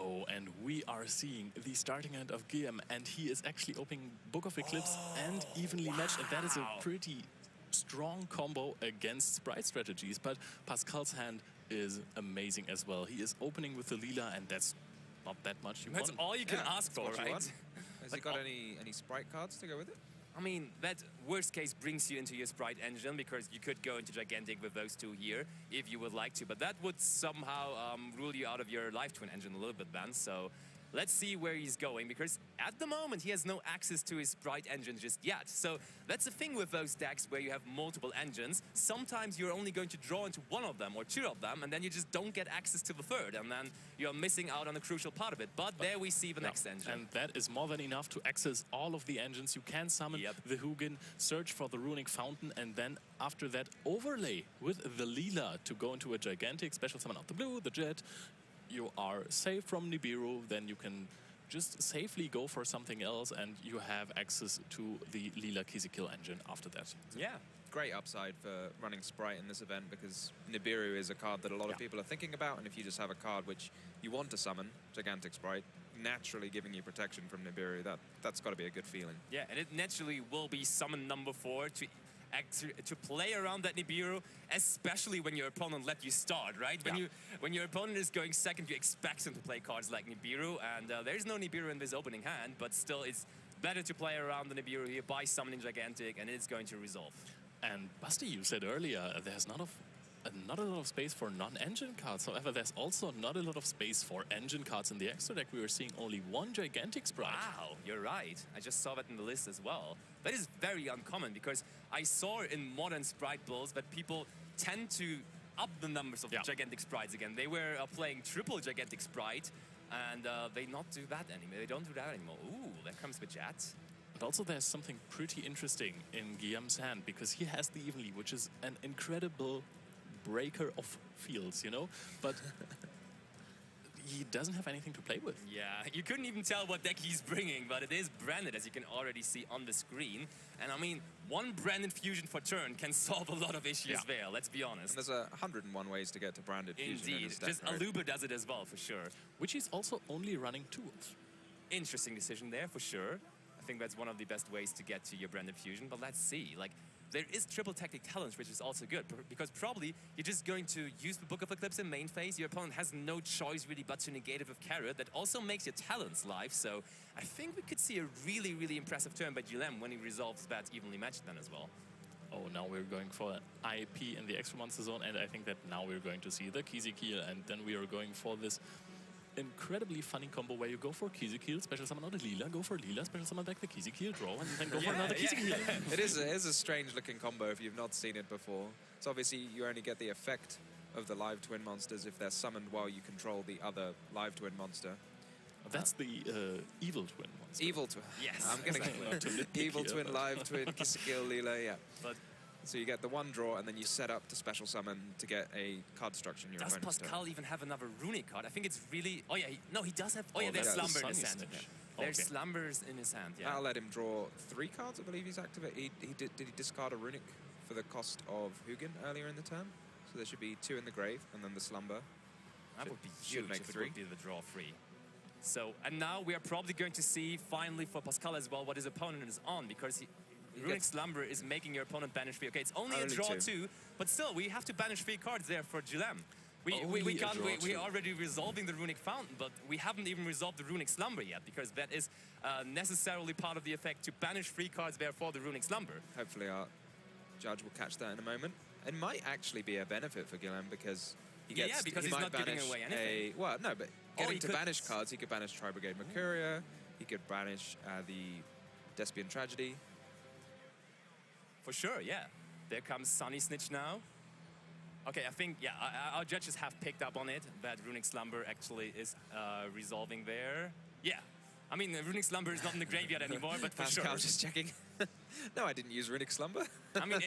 Oh, and we are seeing the starting hand of Guillaume, and he is actually opening Book of Eclipse and evenly matched, and that is a pretty strong combo against Spright strategies. But Pascal's hand is amazing as well. He is opening with the Leela, and that's not that much you want. That's all you can ask for, right? Has he got any Spright cards to go with it? I mean, that worst case brings you into your Spright engine, because you could go into Gigantic with those two here if you would like to, but that would somehow rule you out of your Live Twin engine a little bit then. So let's see where he's going, because at the moment he has no access to his Spright engine just yet. So that's the thing with those decks where you have multiple engines. Sometimes you're only going to draw into one of them or two of them, and then you just don't get access to the third, and then you're missing out on a crucial part of it. But there we see the next engine. And that is more than enough to access all of the engines. You can summon the Hugin, search for the Runick Fountain, and then after that overlay with the Leela to go into a Gigantic, special summon out the blue, the Jet. You are safe from Nibiru, then you can just safely go for something else, and you have access to the Leela Kill engine after that. Yeah. Great upside for running Spright in this event, because Nibiru is a card that a lot of people are thinking about, and if you just have a card which you want to summon, Gigantic Spright, naturally giving you protection from Nibiru, that's got to be a good feeling. Yeah, and it naturally will be summon number 4 to play around that Nibiru, especially when your opponent let you start, right? When your opponent is going second, you expect him to play cards like Nibiru, and there's no Nibiru in this opening hand, but still it's better to play around the Nibiru here by summoning Gigantic, and it's going to resolve. And Basti, you said earlier, there's not a lot of space for non-engine cards. However, there's also not a lot of space for engine cards in the extra deck. We are seeing only one Gigantic Spright. Wow, you're right. I just saw that in the list as well. That is very uncommon, because I saw in modern Spright builds that people tend to up the numbers of Gigantic Sprites again. They were playing triple Gigantic Spright, and they don't do that anymore. Ooh, there comes the Jet. But also there's something pretty interesting in Guillaume's hand, because he has the Evenly, which is an incredible breaker of fields, you know, but he doesn't have anything to play with. Yeah, you couldn't even tell what deck he's bringing, but it is branded, as you can already see on the screen. And I mean, one branded fusion for turn can solve a lot of issues there, let's be honest. And there's 101 ways to get to branded fusion. Indeed, just Aluba does it as well, for sure. Which he's also only running 2 of. Interesting decision there, for sure. I think that's one of the best ways to get to your branded fusion, but let's see. Like, there is triple tactic talents, which is also good, because probably you're just going to use the Book of Eclipse in main phase. Your opponent has no choice really but to negate it with Carrot. That also makes your talents live, so I think we could see a really, really impressive turn by Guillaume when he resolves that evenly matched then as well. Oh, now we're going for IP in the extra monster zone, and I think that now we're going to see the Kill, and then we are going for this incredibly funny combo where you go for Kill, special summon out a Leela, go for Leela, special summon back the Kill, draw, and then go for another Kill. It is a strange looking combo if you've not seen it before. So obviously you only get the effect of the live twin monsters if they're summoned while you control the other live twin monster. That's the evil twin monster. Evil twin. Yes. I'm going to get evil twin, live twin, Kill, Leela, yeah. But so you get the one draw, and then you set up to special summon to get a card destruction in your opponent's turn. Does Pascal even have another Runick card? I think it's really... Oh, yeah, he does have... Oh, yeah, there's Slumber in his hand. There's Slumbers in his hand, yeah. I'll let him draw 3 cards, I believe he's activated. Did he discard a Runick for the cost of Hugin earlier in the turn? So there should be 2 in the grave, and then the Slumber. That would be huge if it would be the draw 3. So, and now we are probably going to see, finally, for Pascal as well, what his opponent is on, because Runick Slumber is making your opponent banish 3. Okay, it's only a draw 2, but still, we have to banish 3 cards there for Guillaume. We're already resolving the Runick Fountain, but we haven't even resolved the Runick Slumber yet, because that is necessarily part of the effect to banish 3 cards there for the Runick Slumber. Hopefully our judge will catch that in a moment. It might actually be a benefit for Guillaume, because he gets, because he's not giving away anything. Well, no, but getting to banish cards, he could banish Tri-Brigade Mercuria, he could banish the Despian Tragedy. For sure, yeah. There comes Sunny Snitch now. Okay, I think, our judges have picked up on it, that Runick Slumber actually is resolving there. Yeah. I mean, Runick Slumber is not in the graveyard anymore, but for sure. I'm just checking. No, I didn't use Runick Slumber. I mean,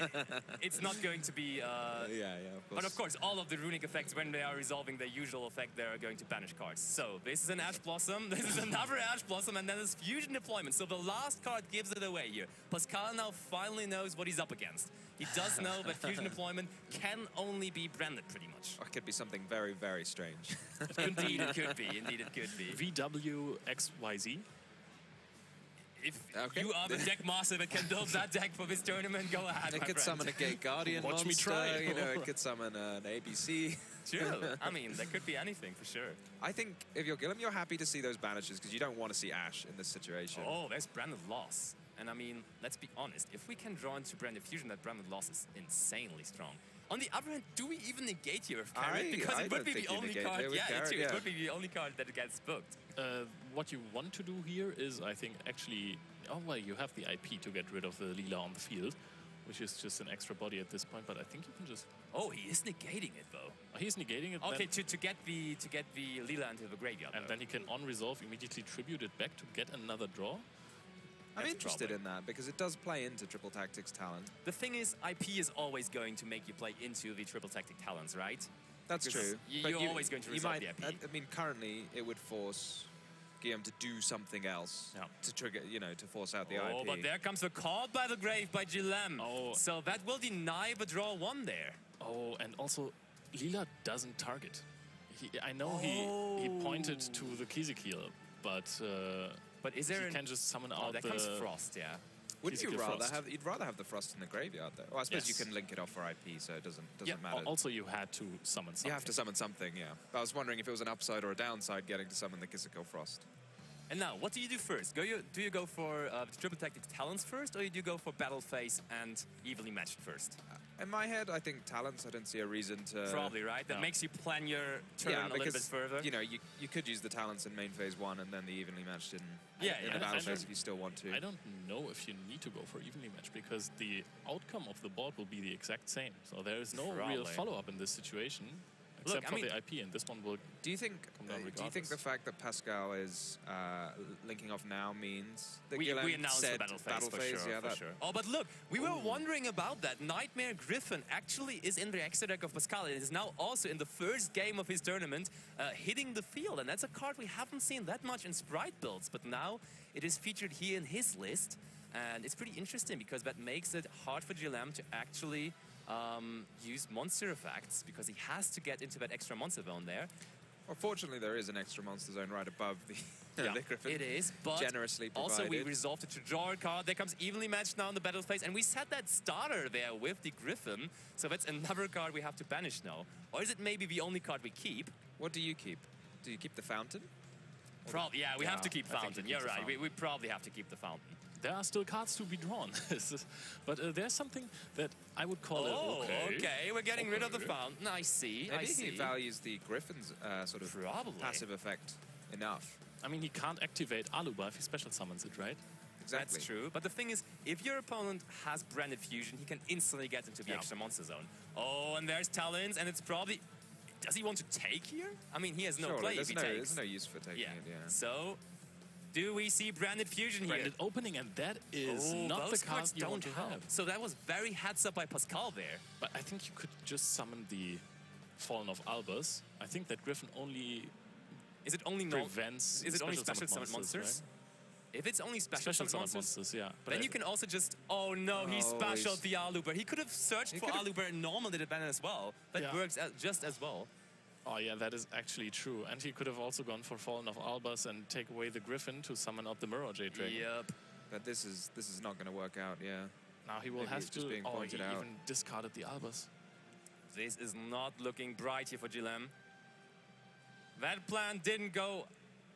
it's not going to be... of course. But of course, all of the Runick effects, when they are resolving their usual effect, they are going to banish cards. So, this is an Ash Blossom, this is another Ash Blossom, and then there's Fusion Deployment. So the last card gives it away here. Pascal now finally knows what he's up against. He does know that fusion deployment can only be branded pretty much. Or it could be something very, very strange. Indeed, it could be. Indeed, it could be. VWXYZ. If you are the deck master that can build that deck for this tournament, go ahead, It could summon a Gate Guardian Watch monster, me try. you know, it could summon an ABC. True. I mean, that could be anything for sure. I think if you're Gillum, you're happy to see those banishes because you don't want to see Ash in this situation. Oh, there's branded loss. And I mean, let's be honest, if we can draw into branded fusion, that branded loss is insanely strong. On the other hand, do we even negate here with Carrot? Because it would be the only card. Yeah, it would be the only card that gets booked. What you want to do here is, I think, actually... Oh, well, you have the IP to get rid of the Leela on the field, which is just an extra body at this point, but I think you can just... Oh, he is negating it, though. Oh, he's negating it. Okay, to get the Leela into the graveyard. And then he can on-resolve, immediately tribute it back to get another draw. I'm interested in that because it does play into Triple Tactics talent. The thing is, IP is always going to make you play into the Triple Tactic talents, right? That's true. You're always going to resolve the IP. I mean, currently, it would force Guillaume to do something else to trigger, you know, to force out the IP. Oh, but there comes the call by the grave by Gillem. Oh. So that will deny the draw one there. Oh, and also, Leela doesn't target. I know he pointed to the Kizikil, but is there he can just summon out there comes Frost, yeah. Wouldn't you rather have? You'd rather have the Frost in the graveyard, though. Well, I suppose you can link it off for IP, so it doesn't matter. Also, you had to summon something. You have to summon something, yeah. I was wondering if it was an upside or a downside getting to summon the Kizikil Frost. And now, what do you do first? Do you go for the Triple Tactics talents first, or do you go for Battle Phase and evenly matched first? In my head, I think talents. I don't see a reason to. Probably right. That makes you plan your turn a little bit further. You know, you could use the talents in main phase 1 and then the evenly matched in the battle phase if you still want to. I don't know if you need to go for evenly matched because the outcome of the board will be the exact same. So there is no real follow-up in this situation. Except for the IP, and this one will. Do you think the fact that Pascal is linking off now means that we announced the battle phase? For sure. Oh, but look, we were wondering about that. Nightmare Griffin actually is in the extra deck of Pascal. It is now also in the first game of his tournament, hitting the field, and that's a card we haven't seen that much in Spright builds. But now it is featured here in his list, and it's pretty interesting because that makes it hard for Gillem to actually. Use monster effects because he has to get into that extra monster zone there. Well, fortunately, there is an extra monster zone right above the, the Griffin. It is, but generously provided. Also we resolved it to draw a card. There comes evenly matched now in the battle phase, and we set that starter there with the Griffin, so that's another card we have to banish now. Or is it maybe the only card we keep? What do you keep? Do you keep the Fountain? Probably, yeah, we have to keep Fountain. You're right, we probably have to keep the Fountain. There are still cards to be drawn. But there's something that I would call okay, we're getting rid of the Fountain. I see, Maybe he values the Griffin's sort of passive effect enough. I mean, he can't activate Aluba if he special summons it, right? Exactly. That's true. But the thing is, if your opponent has branded fusion, he can instantly get into the extra monster zone. Oh, and there's Talons, and it's probably... Does he want to take here? I mean, he has no play if he takes. There's no use for taking it, yeah. So... Do we see branded fusion here? Branded opening, and that is not the card you want to have. So that was very heads up by Pascal there. But I think you could just summon the Fallen of Albus. I think that Griffin only prevents. Is it only special summon monsters? Right? If it's only special summon monsters, yeah. But then you can also just. Oh no, he specialed the Aluber. He could have searched for Aluber and normally did ban as well. That works just as well. Oh yeah, that is actually true. And he could have also gone for Fallen of Albus and take away the Griffin to summon out the Mirror Jade Dragon. Yep. But this is not going to work out, yeah. Now he will have to... Just being pointed out. Even discarded the Albus. This is not looking bright here for Gillem. That plan didn't go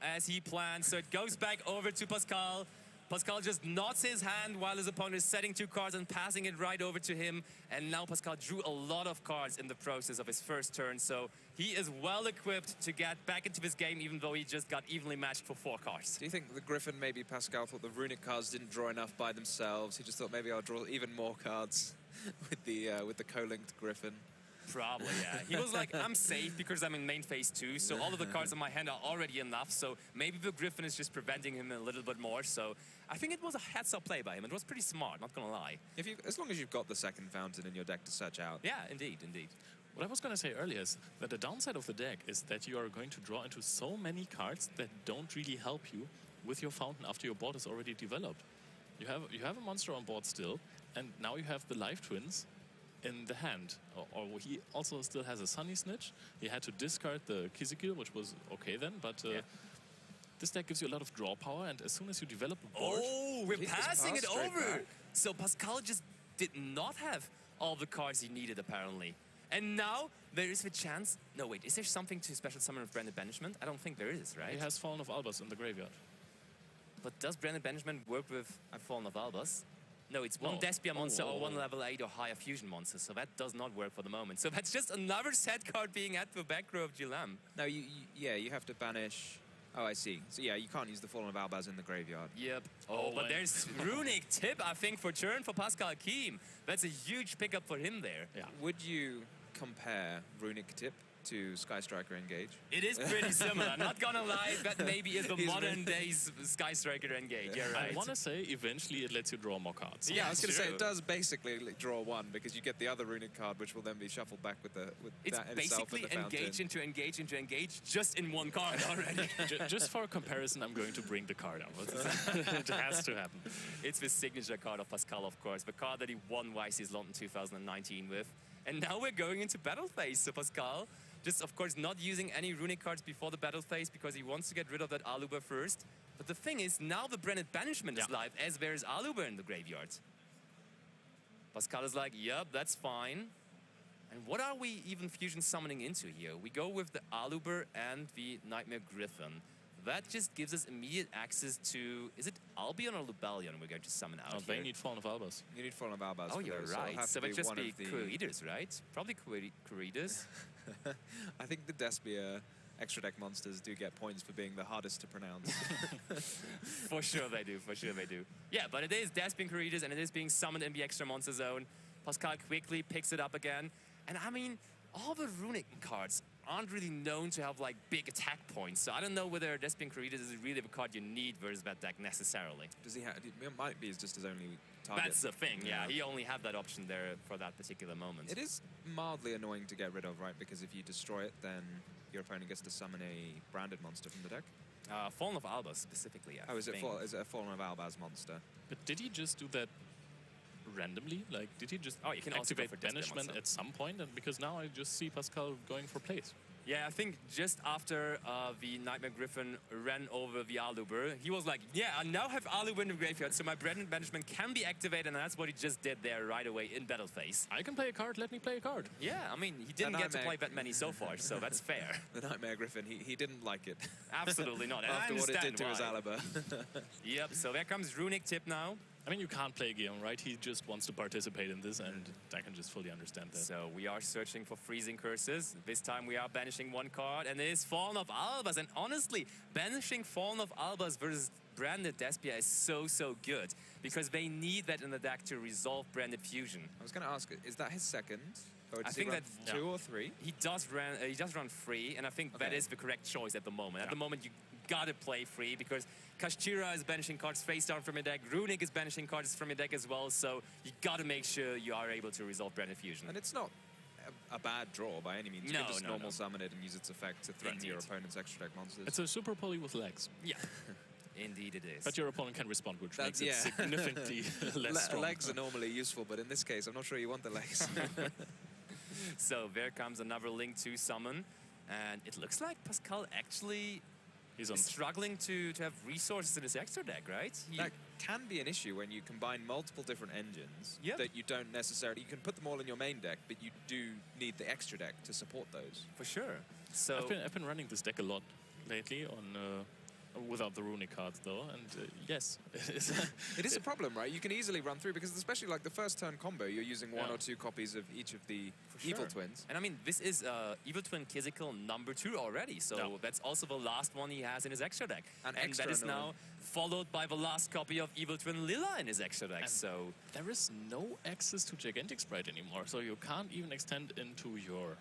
as he planned, so it goes back over to Pascal. Pascal just nods his hand while his opponent is setting 2 cards and passing it right over to him. And now Pascal drew a lot of cards in the process of his first turn, so he is well equipped to get back into this game, even though he just got evenly matched for 4 cards. Do you think the Griffin, maybe Pascal thought the Runick cards didn't draw enough by themselves? He just thought maybe I'll draw even more cards with the co-linked Griffin? Probably, yeah. He was like, I'm safe because I'm in main phase 2, so all of the cards in my hand are already enough, so maybe the Griffin is just preventing him a little bit more, so I think it was a heads-up play by him. It was pretty smart, not gonna lie. As long as you've got the second Fountain in your deck to search out. Yeah, indeed. What I was going to say earlier is that the downside of the deck is that you are going to draw into so many cards that don't really help you with your Fountain after your board is already developed. You have a monster on board still, and now you have the Life Twins in the hand. Or he also still has a Sunny Snitch. He had to discard the Kizikir, which was okay then, but this deck gives you a lot of draw power, and as soon as you develop a board... Oh, we're passing it over! Back. So Pascal just did not have all the cards he needed, apparently. And now there is a chance... No, wait, is there something to special summon with Branded Banishment? I don't think there is, right? He has Fallen of Albus in the graveyard. But does Branded Banishment work with Fallen of Albus? No, it's one No. Despia monster or one level 8 or higher fusion monster, so that does not work for the moment. So that's just another set card being added to the back row of GLM. No, you have to banish... Oh, I see. So yeah, you can't use the Fallen of Albaz in the graveyard. Yep. Oh, but there's Runick tip, I think, for turn for Pascal Keem. That's a huge pickup for him there. Yeah. Would you compare Runick tip to Sky Striker Engage? It is pretty similar. Not gonna lie, that maybe is the modern days Sky Striker Engage. You're right. I want to say eventually it lets you draw more cards. Yeah, I was going to say true. it does basically draw one because you get the other Runick card, which will then be shuffled back with It's that in itself basically in the fountain. engage into engage, just in one card already. Just for comparison, I'm going to bring the card out. It has to happen. It's the signature card of Pascal, of course, the card that he won YCS London 2019 with. And now we're going into battle phase, so Pascal just, of course, not using any Runick cards before the battle phase because he wants to get rid of that Aluber first. But the thing is, now the Branded Banishment is live, as there is Aluber in the graveyard. Pascal is like, yep, that's fine. And what are we even fusion summoning into here? We go with the Aluber and the Nightmare Griffin. That just gives us immediate access to... Is it Albion or Lubellion we're going to summon out here? They need Fallen of Albus. You need Fallen of Albaz. Oh, for you're those, right. So it'll it just one be of the... Corridors, right? Probably Corridors. I think the Despia extra deck monsters do get points for being the hardest to pronounce. For sure they do, for sure they do. Yeah, but it is Despian Corridors and it is being summoned in the extra monster zone. Pascal quickly picks it up again. And I mean, all the Runick cards aren't really known to have like big attack points. So I don't know whether Despian Corridors is really the card you need versus that deck necessarily. Does he have... It might be just his only target. That's the thing, yeah. He only had that option there for that particular moment. It is mildly annoying to get rid of, right? Because if you destroy it, then your opponent gets to summon a branded monster from the deck. Fallen of Albus specifically, I is it think. a Fallen of Albaz monster? But did he just do that randomly? Like, did he just you can also go activate for Despia Banishment monster. at some point? And because now I just see Pascal going for plays. Yeah, I think just after the Nightmare Griffin ran over the Aluber, he was like, yeah, I now have Aluber in the graveyard, so my Branded Banishment can be activated, and that's what he just did there right away in battle phase. I can play a card, let me play a card. Yeah, I mean, he didn't get to play that many so far, so that's fair. The Nightmare Griffin, he didn't like it. Absolutely not. And After I what it did to his understand Aliber. Yep, so there comes Runick tip now. I mean, you can't play Guillaume, right? He just wants to participate in this, and I can just fully understand that. So we are searching for freezing curses. This time we are banishing one card, and it is Fallen of Albaz. And honestly, banishing Fallen of Albaz versus Branded Despia is so good, because they need that in the deck to resolve Branded Fusion. I was going to ask, is that his second? Or I does think he run that- two or three? He does run free, and I think that Okay. is the correct choice at the moment. At the moment, you gotta play free, because Kashtira is banishing cards face down from your deck, Runick is banishing cards from your deck as well, so you gotta make sure you are able to resolve Branded Fusion. And it's not a bad draw by any means. You No, can just no, normal no. summon it and use its effect to threaten your Indeed. opponent's extra deck monsters. It's a super poly with legs. Yeah, indeed it is. But your opponent can respond, which That's- makes it yeah. significantly less strong. Legs are normally useful, but in this case, I'm not sure you want the legs. So there comes another link to summon, and it looks like Pascal actually He's on. is struggling to have resources in his extra deck, right? That can be an issue when you combine multiple different engines that you don't necessarily... You can put them all in your main deck, but you do need the extra deck to support those. For sure. So I've been running this deck a lot lately on without the Runick cards though, and yes, It is a problem, right? You can easily run through, because especially like the first turn combo, you're using one Yeah. or two copies of each of the For evil sure. twins. And I mean, this is Evil Twin Kizical #2 already, so Yeah. that's also the last one he has in his extra deck. And that extra is now annoying. followed by the last copy of Evil Twin Lila in his extra deck, And so... there is no access to Gigantic Spright anymore, so you can't even extend into your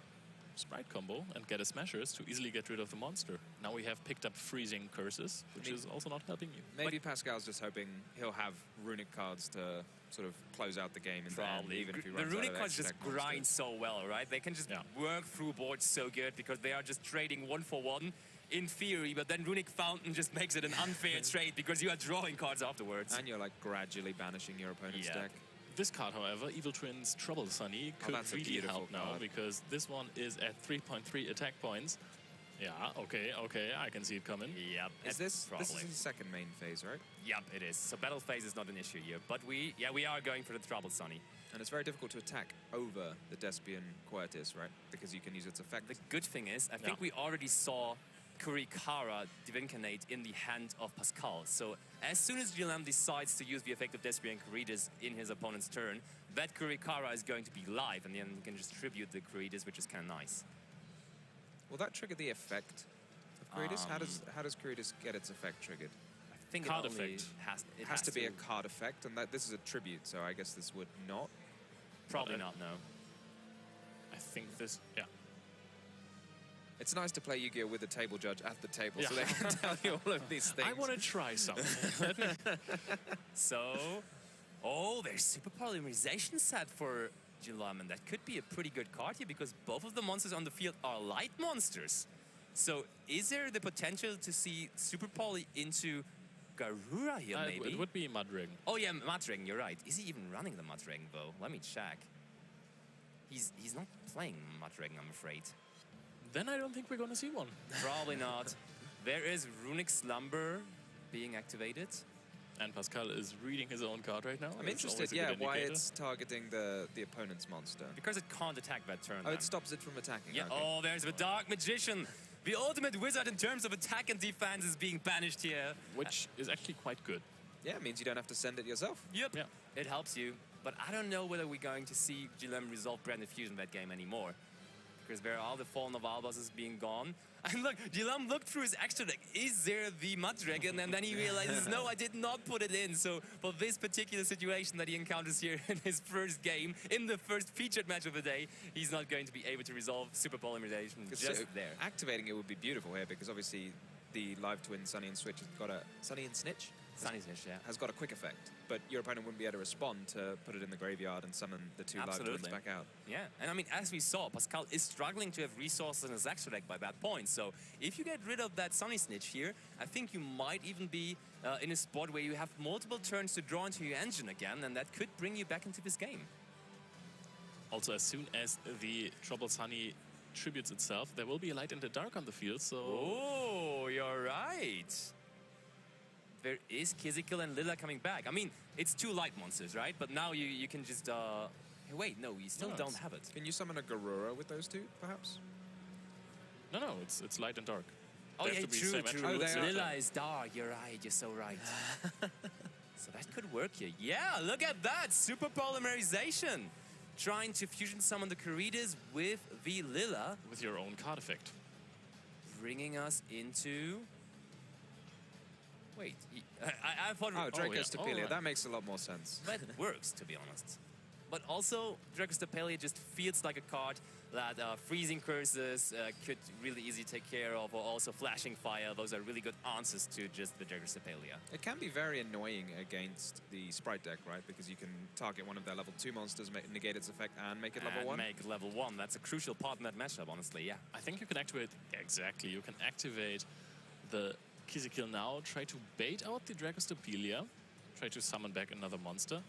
Spright combo and get a Smashers to easily get rid of the monster. Now we have picked up Freezing Curses, which is also not helping you. Maybe Pascal's just hoping he'll have Runick cards to sort of close out the game in the end, Probably. even if he The runs out Runick of cards extra just deck grind monsters. so well, right? They can just work through boards so good because they are just trading 1 for 1 in theory, but then Runick Fountain just makes it an unfair trade because you are drawing cards afterwards. And you're like gradually banishing your opponent's deck. This card, however, Evil Twins Trouble Sunny, could that's a really beautiful help now, card. because this one is at 3.3 attack points. Yeah, okay, I can see it coming. Yep. This probably. is the second main phase, right? Yep, it is. So battle phase is not an issue here, but we are going for the Trouble Sunny. And it's very difficult to attack over the Despian Quertis, right? Because you can use its effect. The good thing is, I think we already saw Kurikara Divincanate in the hand of Pascal. So as soon as GLM decides to use the effect of Despia and Caritas in his opponent's turn, that Kurikara is going to be live, and then you can just tribute the Caritas, which is kind of nice. Will that trigger the effect of Caritas? How does Caritas get its effect triggered? I think Card it only effect. it has to be a card effect, and this is a tribute, so I guess this would not. Probably not, no. I think this, yeah. It's nice to play Yu-Gi-Oh! With a table judge at the table, Yeah. so they can tell you all of these things. I want to try something. So, oh, there's Super Polymerization set for Jilam, and that could be a pretty good card here because both of the monsters on the field are light monsters. So, is there the potential to see Super Poly into Garura here, maybe? It would be Mudring. Oh yeah, Mudring, you're right. Is he even running the Mudring, though? Let me check. He's not playing Mudring, I'm afraid. Then I don't think we're going to see one. Probably not. There is Runick Slumber being activated. And Pascal is reading his own card right now. I'm That's interested, always a yeah, good why indicator. it's targeting the opponent's monster. Because it can't attack that turn. Oh, then. it stops it from attacking. Yeah, okay. oh, there's the Dark Magician. The ultimate wizard in terms of attack and defense is being banished here. Which is actually quite good. Yeah, it means you don't have to send it yourself. Yep. Yeah. It helps you. But I don't know whether we're going to see GLM resolve Branded Fusion that game anymore. Because there are all the Fallen of Albazes being gone. And look, GLM looked through his extra deck. Is there the Mud Dragon? And then he realizes, no, I did not put it in. So for this particular situation that he encounters here in his first game, in the first featured match of the day, he's not going to be able to resolve Super Polymerization just there. Activating it would be beautiful here because obviously the live twin Sunny and Switch has got a Sunny and Snitch Sunny Snitch, yeah. has got a quick effect, but your opponent wouldn't be able to respond to put it in the graveyard and summon the two live twins back out. Yeah, and I mean, as we saw, Pascal is struggling to have resources in his extra deck by that point. So if you get rid of that Sunny Snitch here, I think you might even be in a spot where you have multiple turns to draw into your engine again, and that could bring you back into this game. Also, as soon as the Trouble Sunny tributes itself, there will be a Light and a Dark on the field, so... Oh, you're right. There is Kizikil and Lila coming back. I mean, it's two light monsters, right? But now you can just... Hey, wait, no, you still don't have it. Can you summon a Garura with those two, perhaps? No, it's Light and Dark. Oh, They yeah, have to be true, same true. attributes. they are. Lila is dark, you're right, you're so right. So that could work here. Yeah, look at that, Super Polymerization. Trying to fusion summon the Caritas with the Lila. With your own card effect. Bringing us into... Wait, I thought... Oh, Draco yeah. Stapelia, Oh, right. that makes a lot more sense. That works, to be honest. But also, Draco Stapelia just feels like a card that freezing curses could really easily take care of, or also flashing fire. Those are really good answers to just the Draco Stapelia. It can be very annoying against the Spright deck, right? Because you can target one of their level 2 monsters, negate its effect, and make it level 1. Make level 1. That's a crucial part in that matchup, honestly, yeah. I think you can activate... Exactly, you can activate the Kizikil now, try to bait out the Dragostapelia, try to summon back another monster,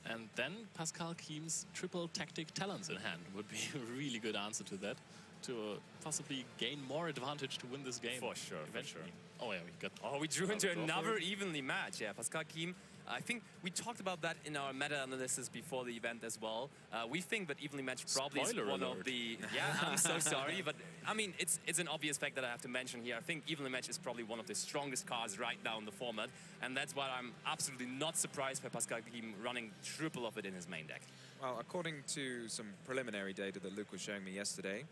and then Pascal Keem's triple tactic talents in hand would be a really good answer to that, to possibly gain more advantage to win this game. For sure, eventually. for Oh yeah, we got... Oh, we drew into draw another for it. evenly match. Yeah, Pascal Keem. I think we talked about that in our meta-analysis before the event as well. We think that evenly match probably Spoiler is one alert. of the... Yeah, I'm so sorry, but I mean, it's an obvious fact that I have to mention here. I think evenly match is probably one of the strongest cards right now in the format, and that's why I'm absolutely not surprised by Pascal Keem running triple of it in his main deck. Well, according to some preliminary data that Luke was showing me yesterday,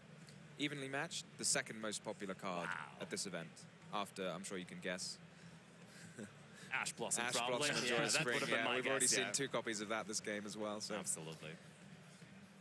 evenly matched, the second most popular card at this event, after, I'm sure you can guess, Ash Blossom, Ash probably. Blossom and Yeah, Joy that Spring. would have been Yeah, my we've already guess, seen yeah. 2 copies of that this game as well. So Absolutely.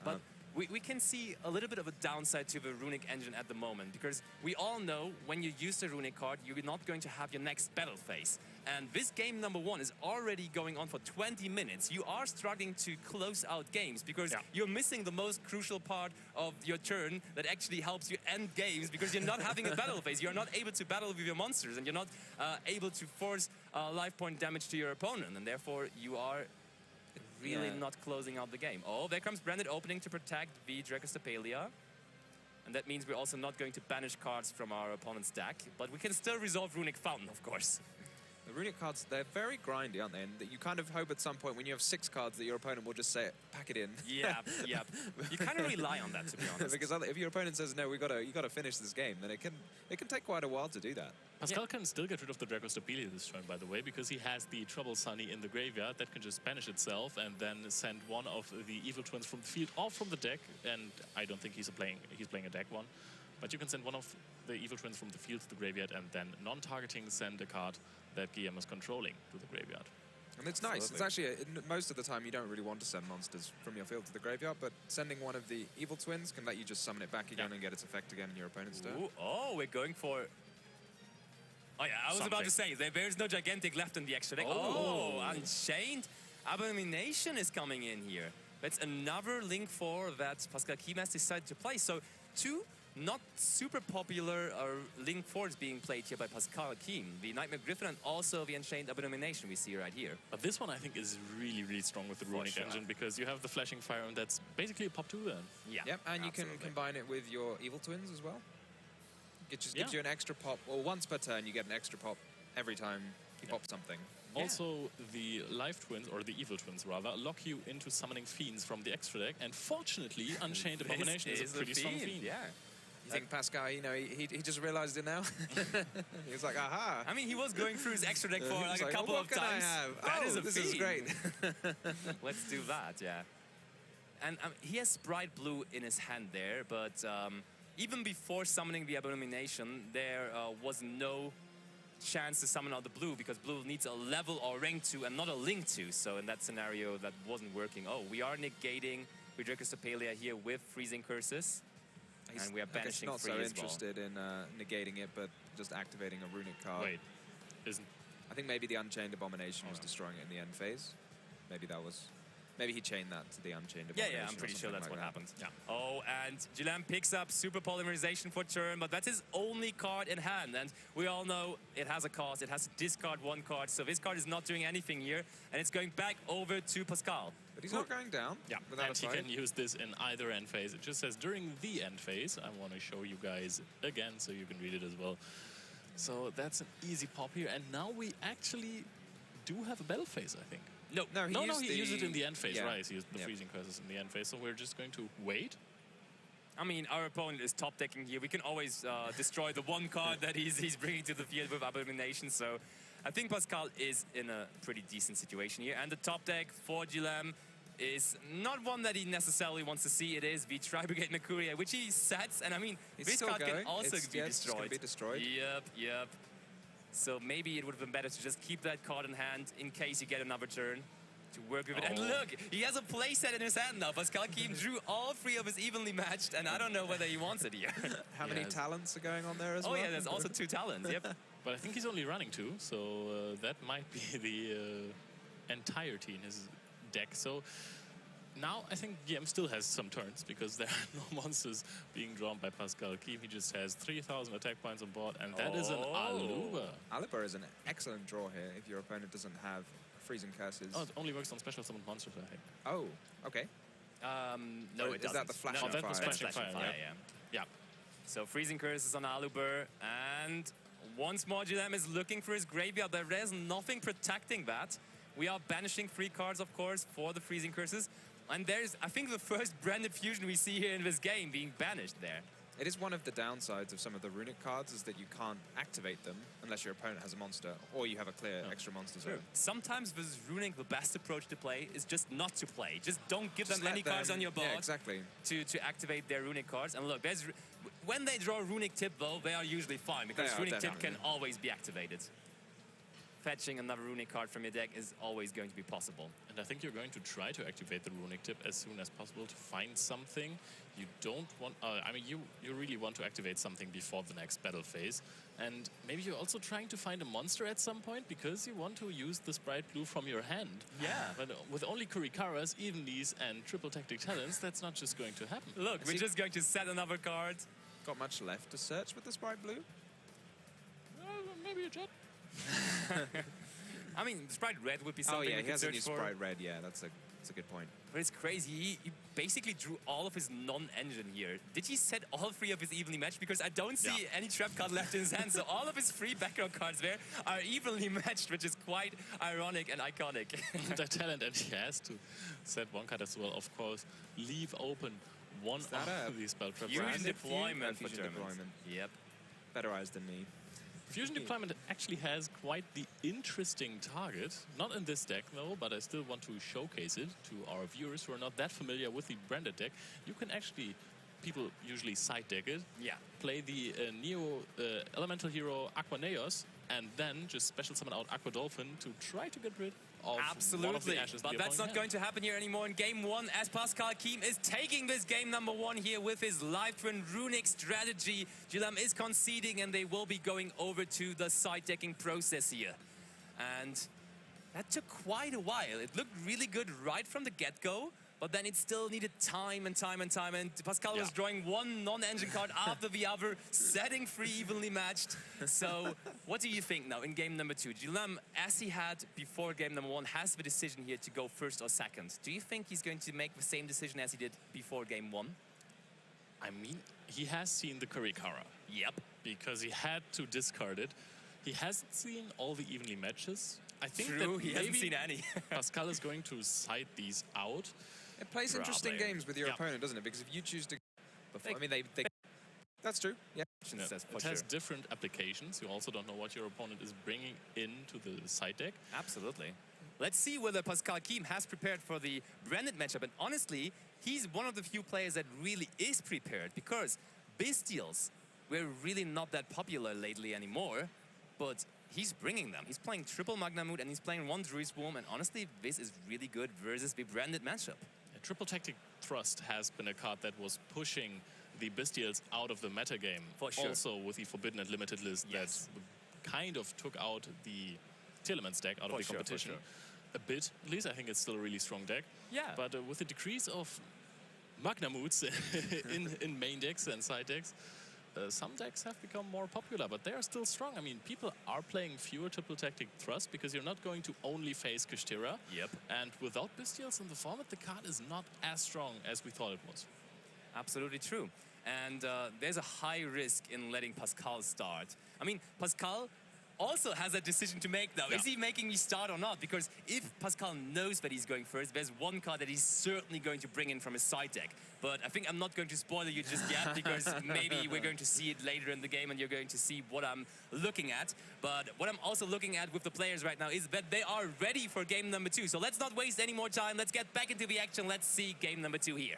But we can see a little bit of a downside to the Runick engine at the moment, because we all know when you use the Runick card, you're not going to have your next battle phase. And this game number 1 is already going on for 20 minutes. You are struggling to close out games because you're missing the most crucial part of your turn that actually helps you end games, because you're not having a battle phase. You're not able to battle with your monsters, and you're not able to force life point damage to your opponent, and therefore you are really not closing out the game. Oh, there comes Branded opening to protect the Dracostapelia. And that means we're also not going to banish cards from our opponent's deck, but we can still resolve Runick Fountain, of course. The Runick cards, they're very grindy, aren't they? And you kind of hope at some point when you have 6 cards that your opponent will just say, pack it in. Yeah. You kind of rely on that, to be honest. Because if your opponent says, no, you got to finish this game, then it can take quite a while to do that. Pascal can still get rid of the Dracostapelia this turn, by the way, because he has the Trouble Sunny in the graveyard that can just banish itself and then send one of the Evil Twins from the field or from the deck. And I don't think he's playing a deck one. But you can send one of the Evil Twins from the field to the graveyard and then non-targeting send a card that GM is controlling to the graveyard. And it's nice. It's actually, most of the time you don't really want to send monsters from your field to the graveyard, but sending one of the Evil Twins can let you just summon it back again and get its effect again in your opponent's turn. Oh, we're going for... Oh yeah, I was about to say, there's no Gigantic left in the extra deck. Oh, Unchained Abomination is coming in here. That's another Link 4 that Pascal Kim has decided to play. So 2 not super popular Link 4s being played here by Pascal Kim. The Nightmare Griffin and also the Unchained Abomination we see right here. But this one I think is really, really strong with the Runick engine because you have the Flashing Fire and that's basically a pop 2 then. Yeah. Yep, and you can combine it with your Evil Twins as well. It just gives you an extra pop. Well, once per turn you get an extra pop every time you pop something. Also, the Life Twins, or the Evil Twins rather, lock you into summoning Fiends from the extra deck, and fortunately, Unchained Abomination is a pretty strong Fiend. Yeah. You think Pascal, you know, he just realized it now? He was like, aha. I mean, he was going through his extra deck for like a couple of times. That is a Fiend. This is great. Let's do that, yeah. And he has Spright Blue in his hand there, but even before summoning the Abomination, there was no chance to summon out the blue because blue needs a level or rank 2 and not a link 2. So in that scenario, that wasn't working. Oh, we are negating Dracostapelia here with Freezing Curses. And we are banishing not free so as well. interested in negating it, but just activating a Runick card. Wait, isn't... I think maybe the Unchained Abomination was destroying it in the end phase. Maybe that was... Maybe he chained that to the Unchained Abomination. Yeah, I'm pretty sure that's like what that. happened. Yeah. Oh, and Gilam picks up Super Polymerization for turn, but that's his only card in hand. And we all know it has a cost. It has to discard 1 card. So this card is not doing anything here. And it's going back over to Pascal. But he's not going down. Yeah, and he can use this in either end phase. It just says during the end phase. I want to show you guys again so you can read it as well. So that's an easy pop here. And now we actually do have a battle phase, I think. No, he used it in the end phase, right? He used the Yep. Freezing Curses in the end phase, so we're just going to wait. I mean, our opponent is top decking here. We can always destroy the 1 card that he's bringing to the field with Abomination. So I think Pascal is in a pretty decent situation here. And the top deck for Gilam is not one that he necessarily wants to see. It is the Tri-Brigade Mercuria, which he sets. And I mean, this card can also be destroyed. Yep. So maybe it would have been better to just keep that card in hand in case you get another turn to work with it. And look, he has a playset in his hand now. Pascal Kim drew all 3 of his evenly matched, and I don't know whether he wants it here. How many talents are going on there as well? Oh yeah, there's also 2 talents, yep. But I think he's only running 2, so that might be the entirety in his deck. So now I think GM still has some turns because there are no monsters being drawn by Pascal Kim. He just has 3,000 attack points on board, and that is an Aluba. Aluba is an excellent draw here if your opponent doesn't have Freezing Curses. Oh, it only works on special summoned monsters, I think. Oh, okay. No, it doesn't. Is that the Flashing Fire? Fire? That's Flashing Fire, yeah. So Freezing Curses on Aluber, and once more Gilam is looking for his graveyard. There is nothing protecting that. We are banishing 3 cards, of course, for the Freezing Curses. And there's, I think, the first Branded Fusion we see here in this game being banished there. It is one of the downsides of some of the Runick cards is that you can't activate them unless your opponent has a monster or you have a clear extra monster zone. Sometimes with Runick, the best approach to play is just not to play. Just don't give them any cards on your board to activate their Runick cards. And look, when they draw Runick Tip, though, they are usually fine because Runick Tip can always be activated. Fetching another Runick card from your deck is always going to be possible. And I think you're going to try to activate the Runick Tip as soon as possible to find something. You don't want... I mean, you really want to activate something before the next battle phase. And maybe you're also trying to find a monster at some point because you want to use the Spright Blue from your hand. Yeah. But with only Kurikaras, Evenlies, and triple tactic talents, that's not just going to happen. Look, we're just going to set another card. Got much left to search with the Spright Blue? Maybe a jet. I mean, Spright Red would be something he we could has a search new for. Spright Red, yeah, that's a That's a good point. But it's crazy. He basically drew all of his non-engine here. Did he set all 3 of his evenly matched? Because I don't see any trap card left in his hand. So all of his 3 background cards there are evenly matched, which is quite ironic and iconic. The talent, and he has to set 1 card as well. Of course, leave open one of these spell traps. Fusion deployment for Fusion Germans. deployment. Yep. Better eyes than me. Fusion deployment actually has quite the interesting target. Not in this deck though, but I still want to showcase it to our viewers who are not that familiar with the branded deck. You can actually, people usually side deck it, play the Neo Elemental Hero Aquaneos, and then just special summon out Aqua Dolphin to try to get rid of one of the ashes. But that's not going to happen here anymore in game 1, as Pascal Kiem is taking this game number 1 here with his live twin Runick strategy. GLM is conceding, and they will be going over to the side decking process here. And that took quite a while. It looked really good right from the get-go, but then it still needed time and time and time. And Pascal was drawing 1 non-engine card after the other, setting 3 evenly matched. So what do you think now in game number 2? GLM, as he had before game number 1, has the decision here to go first or second. Do you think he's going to make the same decision as he did before game 1? I mean, he has seen the Kurikara. Yep. Because he had to discard it. He hasn't seen all the evenly matches. I think True, that he hasn't seen any. Pascal is going to side these out. It plays interesting games with your opponent, doesn't it? Because if you choose to... I mean, they that's true, yeah. It has different applications. You also don't know what your opponent is bringing into the side deck. Absolutely. Let's see whether Pascal Kiem has prepared for the branded matchup. And honestly, he's one of the few players that really is prepared, because Bestials were really not that popular lately anymore. But he's bringing them. He's playing triple Magnamut and he's playing 1 Druid Swarm. And honestly, this is really good versus the branded matchup. Triple Tactic Thrust has been a card that was pushing the Bestials out of the metagame. For sure. Also with the Forbidden and Limited list that kind of took out the Telements deck out of the competition. A bit, at least I think it's still a really strong deck. Yeah. But with the decrease of Magnamuts in main decks and side decks, some decks have become more popular, but they are still strong. I mean, people are playing fewer Triple Tactic Thrust because you're not going to only face Kashtira. Yep. And without Bestials in the format, the card is not as strong as we thought it was. Absolutely true. And there's a high risk in letting Pascal start. I mean, Pascal also has a decision to make now. Is he making me start or not? Because if Pascal knows that he's going first, there's 1 card that he's certainly going to bring in from his side deck. But I think I'm not going to spoil you just yet, because maybe we're going to see it later in the game and you're going to see what I'm looking at. But what I'm also looking at with the players right now is that they are ready for game number 2. So let's not waste any more time. Let's get back into the action. Let's see game number 2 here.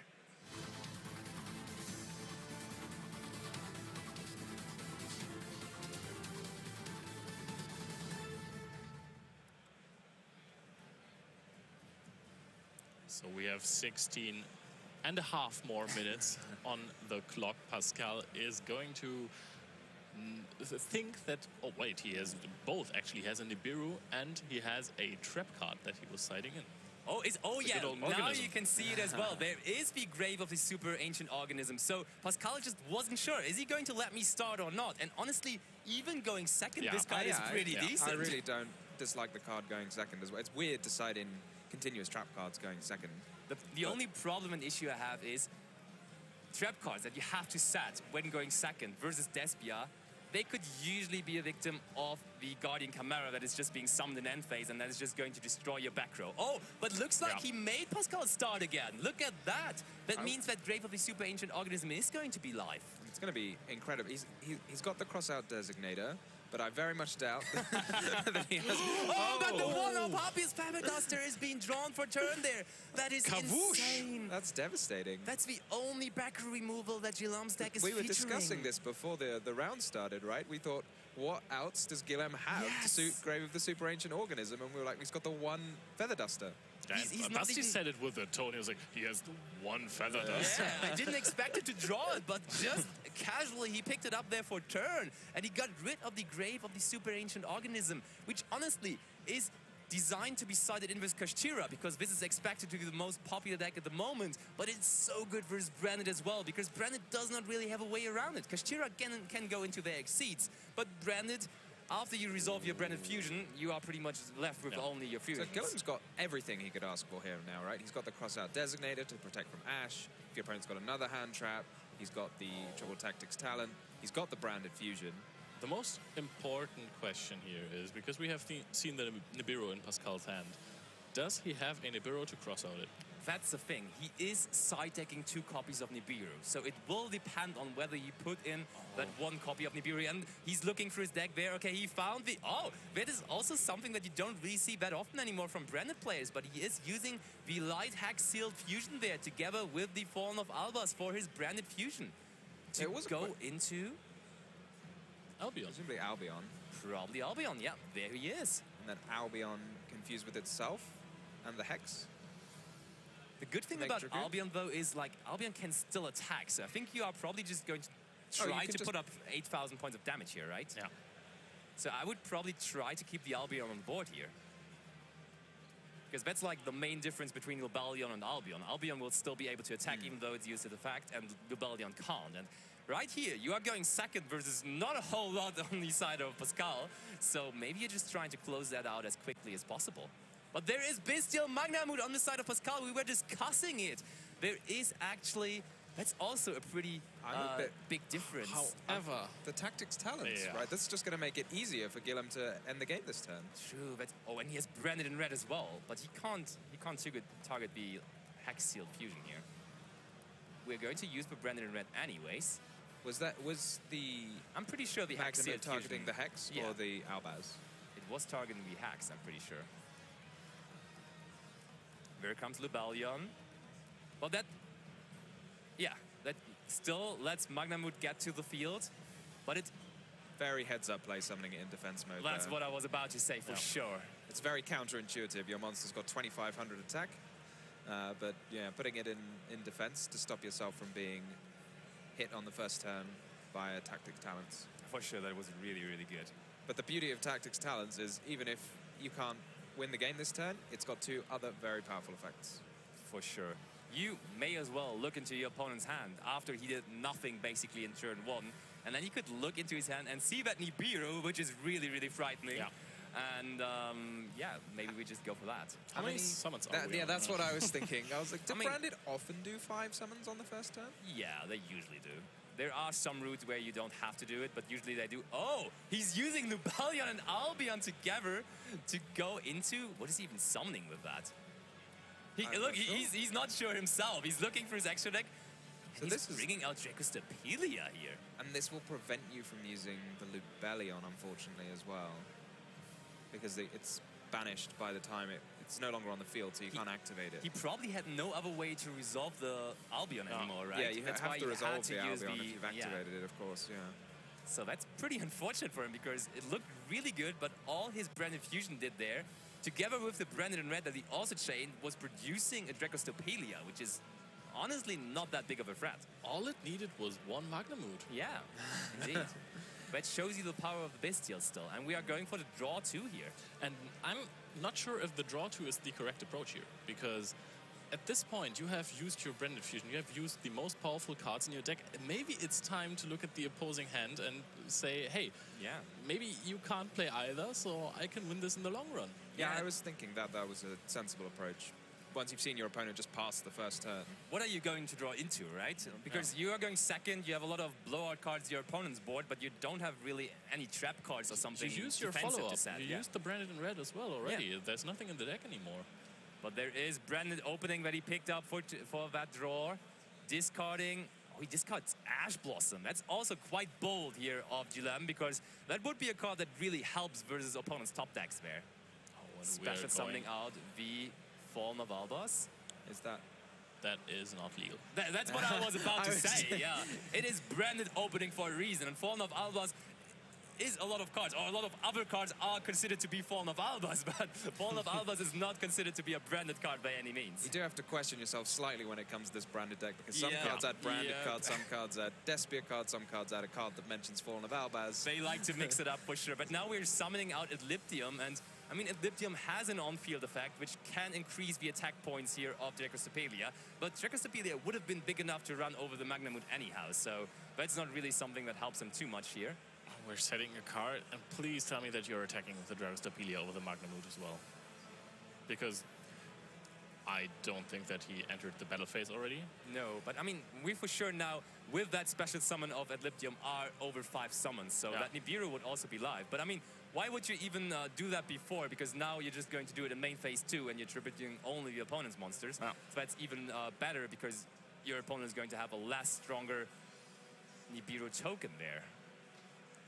So we have 16 and a half more minutes on the clock. Pascal is going to think that... Oh, wait, he has both, actually. He has a Nibiru and he has a trap card that he was siding in. Now you can see it as well. There is the Grave of the Super Ancient Organism. So Pascal just wasn't sure, is he going to let me start or not? And honestly, even going second, this card is pretty decent. I really don't dislike the card going second as well. It's weird to side in continuous trap cards going second. The only problem and issue I have is trap cards that you have to set when going second versus Despia. They could usually be a victim of the Guardian Chimera that is just being summoned in end phase, and that is just going to destroy your back row. Oh, but looks like he made Pascal start again. Look at that. That means that Grave of the Super Ancient Organism is going to be live. It's going to be incredible. He's got the crossout designator, but I very much doubt that he has... but the one-up Harpius Faberduster is being drawn for turn there. That is insane. That's devastating. That's the only back row removal that GLM's deck is featuring. We were featuring. discussing this before the round started, right? We thought, what outs does GLM have to suit Grave of the Super Ancient Organism? And we were like, he's got the 1 Feather Duster. He's not even... said it with a tone. He was like, he has the 1 Feather Duster. Yeah, I didn't expect it to draw it, but just casually he picked it up there for turn. And he got rid of the Grave of the Super Ancient Organism, which honestly is designed to be sided in with Kashtira, because this is expected to be the most popular deck at the moment. But it's so good versus Branded as well, because Branded does not really have a way around it. Kashtira can go into their exceeds, but Branded after you resolve your branded fusion, you are pretty much left with only your So fusions. Guillem's got everything he could ask for here now, right? He's got the crossout designator to protect from Ash. If your opponent's got another hand trap, he's got the triple tactics talent. He's got the branded fusion. The most important question here is, because we have seen the Nibiru in Pascal's hand, does he have a Nibiru to cross out it? That's the thing. He is side decking 2 copies of Nibiru, so it will depend on whether you put in that 1 copy of Nibiru. And he's looking through his deck there. Okay, he found the... Oh, that is also something that you don't really see that often anymore from branded players, but he is using the light hack sealed fusion there together with the Fallen of Albas for his branded fusion to go into Albion. Presumably Albion. probably Albion. Yeah, there he is. And then Albion confused with itself and the Hex. The good thing Make about tribute. Albion, though, is like Albion can still attack. So I think you are probably just going to try to put up 8,000 points of damage here, right? Yeah. So I would probably try to keep the Albion on board here. Because that's like the main difference between Lubellion and Albion. Albion will still be able to attack even though it's used as effect, and Lubellion can't. And right here, you are going second versus not a whole lot on the side of Pascal. So maybe you're just trying to close that out as quickly as possible. But there is Bestial Magnamut on the side of Pascal. We were discussing it. There is actually... That's also a pretty big difference. However, The tactics talents, right? That's just going to make it easier for Guillem to end the game this turn. True. That's, oh, and he has branded in red as well. But he can't target the Hex Sealed Fusion here. We're going to use the branded in red anyways. Was the I'm pretty sure the Hex Magnamut Sealed targeting Fusion, the Hex or the Albaz? It was targeting the Hex, I'm pretty sure. Here comes Lubellion. Well, that... Yeah, that still lets Magnamut get to the field, but it... Very heads-up play summoning it in defense mode. That's what I was about to say for sure. It's very counterintuitive. Your monster's got 2,500 attack, but yeah, putting it in defense to stop yourself from being hit on the first turn by tactics talents. For sure, that was really, really good. But the beauty of tactics talents is even if you can't win the game this turn, it's got 2 other very powerful effects. For sure. You may as well look into your opponent's hand after he did nothing basically in turn 1, and then you could look into his hand and see that Nibiru, which is really, really frightening. Yeah. And yeah, maybe we just go for that. how many summons are we Yeah, on? that's what I was thinking. I was like, did I mean- Branded often do 5 summons on the first turn? Yeah, they usually do. There are some routes where you don't have to do it, but usually they do. Oh, he's using Lubellion and Albion together to go into... What is he even summoning with that? Look, he's not sure himself. He's looking for his extra deck. So He's this is- bringing out Dracostapelia here. And this will prevent you from using the Lubellion, unfortunately, as well. Because it's banished by the time it's no longer on the field, so you can't activate it. He probably had no other way to resolve the Albion anymore, right? Yeah, you That's have why to he resolve had to the use Albion if you've activated it, of course, yeah. So that's pretty unfortunate for him because it looked really good, but all his branded fusion did there, together with the branded in red that he also chained, was producing a Dracostapelia, which is honestly not that big of a threat. All it needed was 1 Magnamut. Yeah, indeed. That shows you the power of the Bestial still, and we are going for the draw 2 here. And I'm not sure if the draw 2 is the correct approach here, because at this point you have used your branded fusion, you have used the most powerful cards in your deck. Maybe it's time to look at the opposing hand and say, hey, maybe you can't play either, so I can win this in the long run. Yeah, I was thinking that was a sensible approach. Once you've seen your opponent just pass the first turn. What are you going to draw into, right? Because you are going second, you have a lot of blowout cards in your opponent's board, but you don't have really any trap cards or something. You used your defensive follow-up. to set. You used the branded in red as well already. Yeah. There's nothing in the deck anymore. But there is branded opening that he picked up for that draw. Discarding. Oh, he discards Ash Blossom. That's also quite bold here of Guillem, because that would be a card that really helps versus opponent's top decks there. Oh, and Special we're summoning going. out the Fallen of Albas. Is that... That is not legal. That's what I was about to say, yeah. It is branded opening for a reason, and Fallen of Albas is a lot of cards, or a lot of other cards are considered to be Fallen of Albas, but Fallen of Albas is not considered to be a branded card by any means. You do have to question yourself slightly when it comes to this branded deck, because some cards add branded cards, some cards add Despia cards, some cards add a card that mentions Fallen of Albaz. They like to mix it up for sure, but now we're summoning out Elliptium, and I mean, Elliptium has an on-field effect, which can increase the attack points here of Dracostapelia, but Dracostapelia would have been big enough to run over the Magnamut anyhow, so that's not really something that helps him too much here. We're setting a card, and please tell me that you're attacking with the Despia over the Magnamut as well. Because I don't think that he entered the battle phase already. No, but I mean, we for sure now, with that special summon of Adliptium, are over 5 summons, so that Nibiru would also be live. But I mean, why would you even do that before? Because now you're just going to do it in main phase 2, and you're tributing only the opponent's monsters. So that's even better, because your opponent is going to have a less stronger Nibiru token there.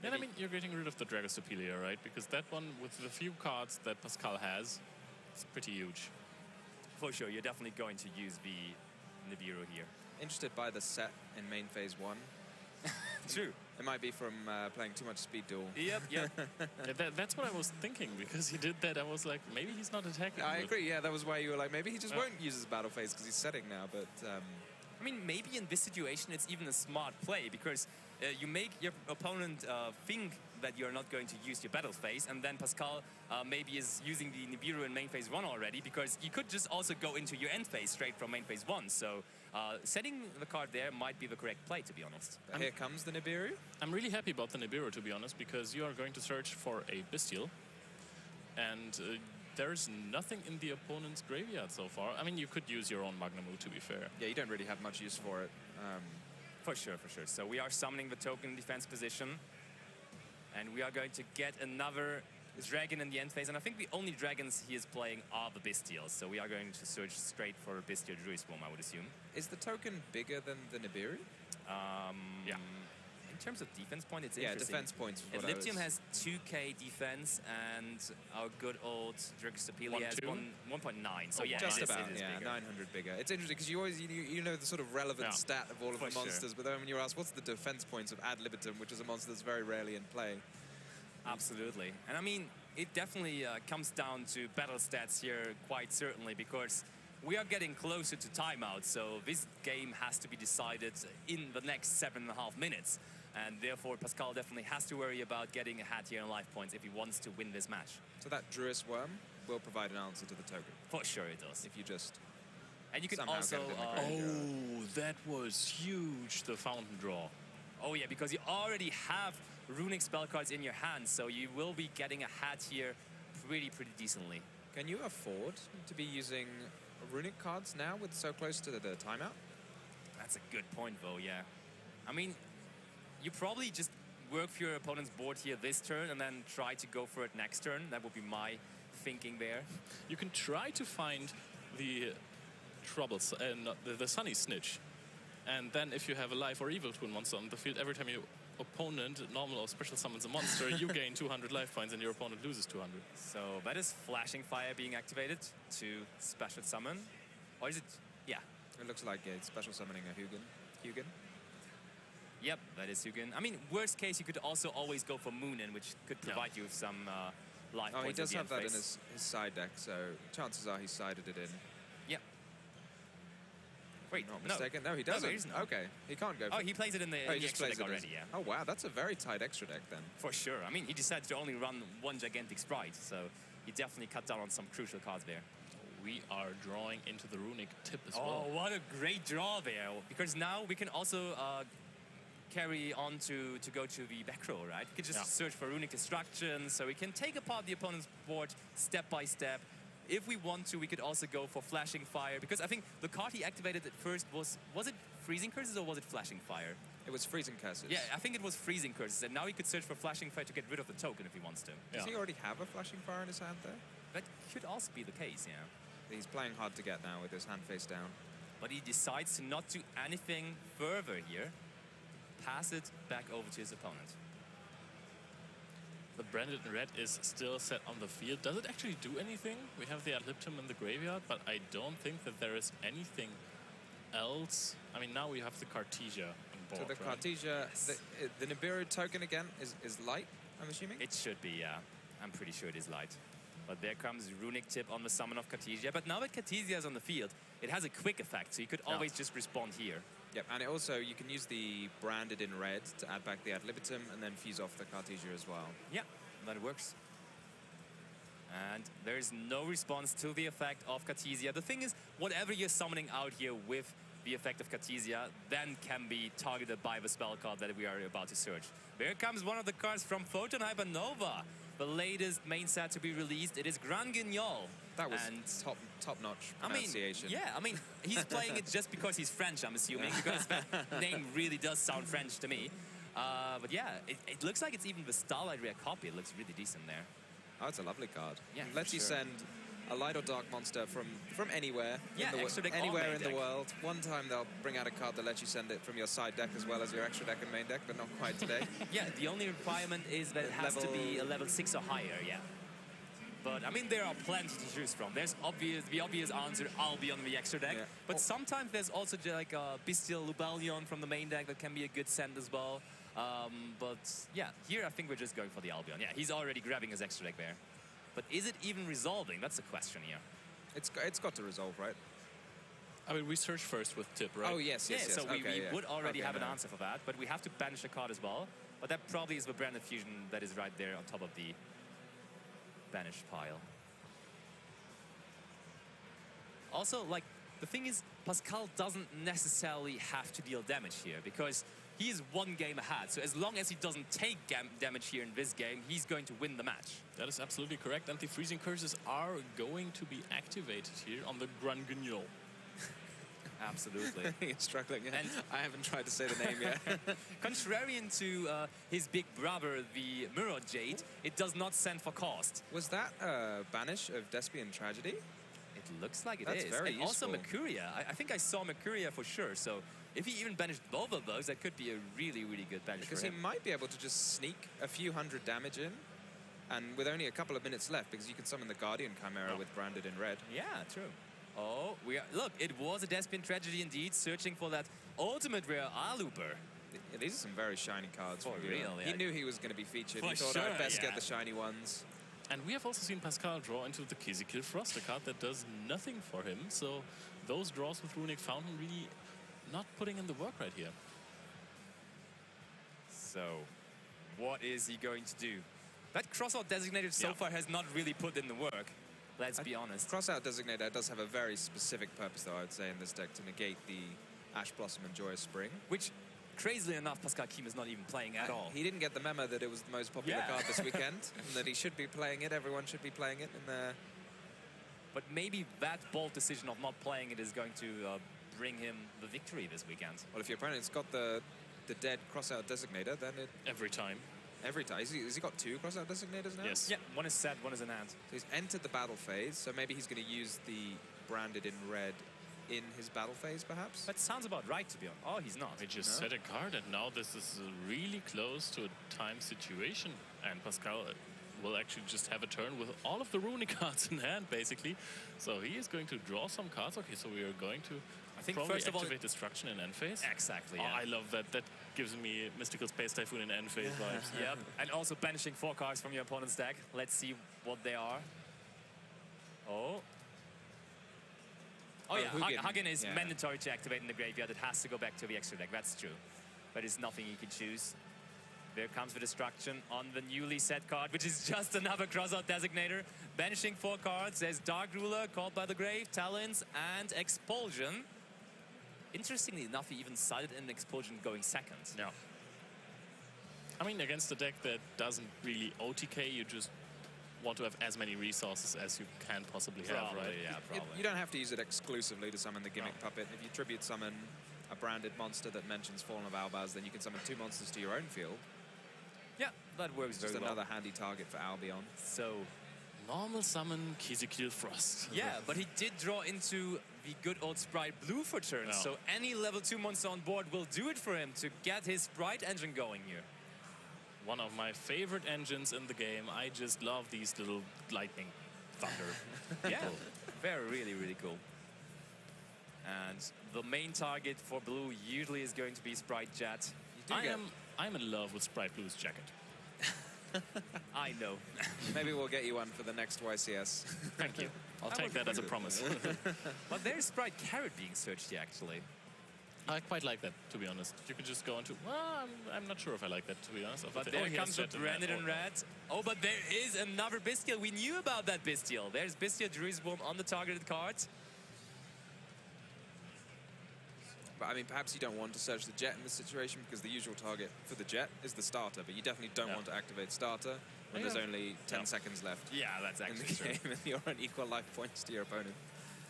And I mean, you're getting rid of the Despia, right? Because that one, with the few cards that Pascal has, it's pretty huge. For sure, you're definitely going to use the Nibiru here. Interested by the set in main phase 1. True. It might be from playing too much speed duel. Yep. Yeah, that's what I was thinking, because he did that. I was like, maybe he's not attacking. I agree, yeah, that was why you were like, maybe he just won't use his battle phase because he's setting now, but... I mean, maybe in this situation it's even a smart play, because you make your opponent think that you're not going to use your battle phase, and then Pascal maybe is using the Nibiru in main phase 1 already, because you could just also go into your end phase straight from main phase 1. So setting the card there might be the correct play, to be honest. But here comes the Nibiru. I'm really happy about the Nibiru, to be honest, because you are going to search for a Bestial, and there's nothing in the opponent's graveyard so far. I mean, you could use your own Magnamut, to be fair. Yeah, you don't really have much use for it. For sure. So we are summoning the token defense position, and we are going to get another dragon in the end phase. And I think the only dragons he is playing are the Bestials, so we are going to search straight for a Bestial Druid Swarm, I would assume. Is the token bigger than the Nibiru? Yeah. In terms of defense point, it's interesting. Yeah, defense points is what Adliptium has 2k defense, and our good old Despia has 1.9. So yeah, just it is about, bigger. 900 bigger. It's interesting because you always you know the sort of relevant stat of all of the monsters, but then when you're asked what's the defense points of Ad Libitum, which is a monster that's very rarely in play. Absolutely, and I mean it definitely comes down to battle stats here, quite certainly, because we are getting closer to timeout, so this game has to be decided in the next 7.5 minutes. And therefore, Pascal definitely has to worry about getting ahead here in life points if he wants to win this match. So that Druid Worm will provide an answer to the token. For sure it does. If you just... And you can also... oh, that was huge, the Fountain Draw. Oh yeah, because you already have Runick spell cards in your hand, so you will be getting ahead here pretty decently. Can you afford to be using Runick cards now with so close to the timeout? That's a good point, though, yeah. I mean... You probably just work for your opponent's board here this turn and then try to go for it next turn. That would be my thinking there. You can try to find the troubles, the Sunny Snitch. And then if you have a life or evil twin monster on the field, every time your opponent normal or special summons a monster, you gain 200 life points and your opponent loses 200. So that is Flashing Fire being activated to special summon. Or is it? Yeah. It looks like it's special summoning a Hugin. Yep, that is Hugin. I mean, worst case, you could also always go for Moonin, which could provide you with some life points. Oh, he does have that in his side deck, so chances are he sided it in. Yep. Wait, not mistaken. No, he doesn't. No, okay, he can't go for he plays it in the extra deck already, yeah. Oh, wow, that's a very tight extra deck then. For sure. I mean, he decided to only run one gigantic Spright, so he definitely cut down on some crucial cards there. We are drawing into the Runick tip as well. Oh, what a great draw there. Because now we can also carry on to go to the back row, right? We can just search for Runick Destruction, so we can take apart the opponent's board step by step. If we want to, we could also go for Flashing Fire, because I think the card he activated at first was it Freezing Curses or was it Flashing Fire? It was Freezing Curses. Yeah, I think it was Freezing Curses, and now he could search for Flashing Fire to get rid of the token if he wants to. Does he already have a Flashing Fire in his hand there? That could also be the case, yeah. He's playing hard to get now with his hand face down. But he decides to not do anything further here. Pass it back over to his opponent. The branded in red is still set on the field. Does it actually do anything? We have the Adliptum in the graveyard, but I don't think that there is anything else. I mean, now we have the Cartesia on board. So the Cartesia, the Nibiru token again is light, I'm assuming? It should be, yeah. I'm pretty sure it is light. But there comes Runick tip on the summon of Cartesia. But now that Cartesia is on the field, it has a quick effect, so you could always just respond here. Yep, and you can use the branded in red to add back the Ad Libitum and then fuse off the Cartesia as well. Yeah, that works. And there is no response to the effect of Cartesia. The thing is, whatever you're summoning out here with the effect of Cartesia, then can be targeted by the spell card that we are about to search. Here comes one of the cards from Photon Hypernova, the latest main set to be released. It is Grand Guignol. That was top-notch pronunciation. I mean, he's playing it just because he's French, I'm assuming, because that name really does sound French to me. But yeah, it looks like it's even the Starlight Rare copy. It looks really decent there. Oh, it's a lovely card. Yeah, lets you send a light or dark monster from anywhere. Yeah, anywhere in the world. One time they'll bring out a card that lets you send it from your side deck as well as your extra deck and main deck, but not quite today. Yeah, the only requirement is that it has to be a level 6 or higher, yeah. But, I mean, there are plenty to choose from. There's the obvious answer, Albion the extra deck. Yeah. But sometimes there's also like a Bestial Lubellion from the main deck that can be a good send as well. But, yeah, here I think we're just going for the Albion. Yeah, he's already grabbing his extra deck there. But is it even resolving? That's the question here. It's got to resolve, right? I mean, we search first with Tip, right? Oh, yes. So we would already have an answer for that, but we have to banish a card as well. But that probably is the Branded Fusion that is right there on top of the banished pile. Also, like, the thing is, Pascal doesn't necessarily have to deal damage here, because he is one game ahead, so as long as he doesn't take damage here in this game, he's going to win the match. That is absolutely correct, and the freezing curses are going to be activated here on the Grand Guignol. Absolutely. He's struggling, and I haven't tried to say the name yet. Contrarian to his big brother, the Mirror Jade, it does not send for cost. Was that banish of Despian Tragedy? It looks like it That's is. Very and useful. Also Mercuria. I think I saw Mercuria for sure, so if he even banished both of those, that could be a really, really good banish because for him. He might be able to just sneak a few hundred damage in, and with only a couple of minutes left, because you can summon the Guardian Chimera with branded in red. Yeah, true. Oh, look, it was a Despian Tragedy indeed, searching for that ultimate rare Aluber. Yeah, these are some very shiny cards. For real, yeah. He knew he was going to be featured. For he thought, sure, I'd best get the shiny ones. And we have also seen Pascal draw into the Kizikil Frost, a card that does nothing for him. So those draws with Runick Fountain really not putting in the work right here. So, what is he going to do? That crossout designator so far has not really put in the work. Let's be honest. Crossout Designator does have a very specific purpose, though, I would say, in this deck, to negate the Ash Blossom and Joyous Spring. Which, crazily enough, Pascal Kim is not even playing at all. He didn't get the memo that it was the most popular card this weekend, and that he should be playing it, everyone should be playing it. But maybe that bold decision of not playing it is going to bring him the victory this weekend. Well, if your opponent's got the dead Crossout Designator, then it... Every time. Every time. Has he got 2 Crossout Designators now? Yes. Yeah, one is set, one is in hand. So he's entered the battle phase, so maybe he's going to use the branded in red in his battle phase, perhaps? That sounds about right, to be honest. Oh, he's not. He just set a card, and now this is really close to a time situation. And Pascal will actually just have a turn with all of the Runick cards in hand, basically. So he is going to draw some cards. Okay, so we are going to... I think first of all, activate Destruction in end phase. Exactly. Oh, I love that. That gives me Mystical Space Typhoon in end phase vibes. Yep. And also banishing 4 cards from your opponent's deck. Let's see what they are. Oh. Oh yeah, Hagen is mandatory to activate in the graveyard. It has to go back to the extra deck. That's true. But it's nothing you can choose. There comes the Destruction on the newly set card, which is just another crossout designator. Banishing 4 cards. There's Dark Ruler, Called by the Grave, Talons, and Expulsion. Interestingly enough, he even cited an Expulsion going second. Yeah. I mean, against a deck that doesn't really OTK, you just want to have as many resources as you can possibly have, right? Yeah, probably. You don't have to use it exclusively to summon the Gimmick Puppet. If you tribute summon a branded monster that mentions Fallen of Albaz, then you can summon 2 monsters to your own field. Yeah, that works very well. Just another handy target for Albion. So, normal summon Kizikil Frost. Yeah, but he did draw into the good old Spright blue for turn. So any level 2 monster on board will do it for him to get his Spright engine going here. One of my favorite engines in the game. I just love these little lightning thunder. Yeah, they're really, really cool. And the main target for blue usually is going to be Spright Jet. I'm in love with Spright Blue's jacket. I know. Maybe we'll get you one for the next YCS. Thank you. I'll take that as a promise. But there's Spright Carrot being searched here, actually. I quite like that, to be honest. You can just go into... Well, I'm not sure if I like that, to be honest. But there comes the branded in red. Oh, but there is another Bestial. We knew about that Bestial. There's Bestial Jerusalem on the targeted card. But I mean, perhaps you don't want to search the Jet in this situation because the usual target for the Jet is the starter, but you definitely don't want to activate starter when there's only 10 seconds left. Yeah, that's actually in the game, and you're on equal life points to your opponent.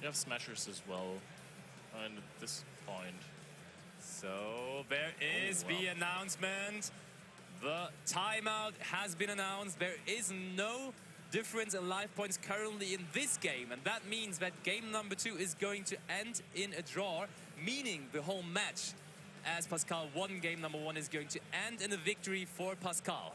You have smashers as well, and at this point. So there is the announcement. The timeout has been announced. There is no difference in life points currently in this game, and that means that game number 2 is going to end in a draw, meaning the whole match, as Pascal won game number 1, is going to end in a victory for Pascal.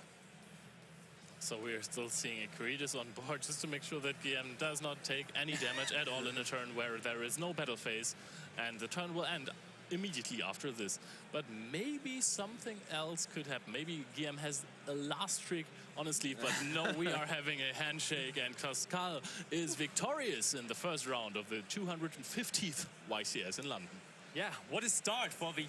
So we're still seeing Creedus on board just to make sure that GM does not take any damage at all in a turn where there is no battle phase, and the turn will end immediately after this. But maybe something else could happen. Maybe GM has a last trick on his sleeve, but no, we are having a handshake, and Pascal is victorious in the first round of the 250th YCS in London. Yeah, what a start for the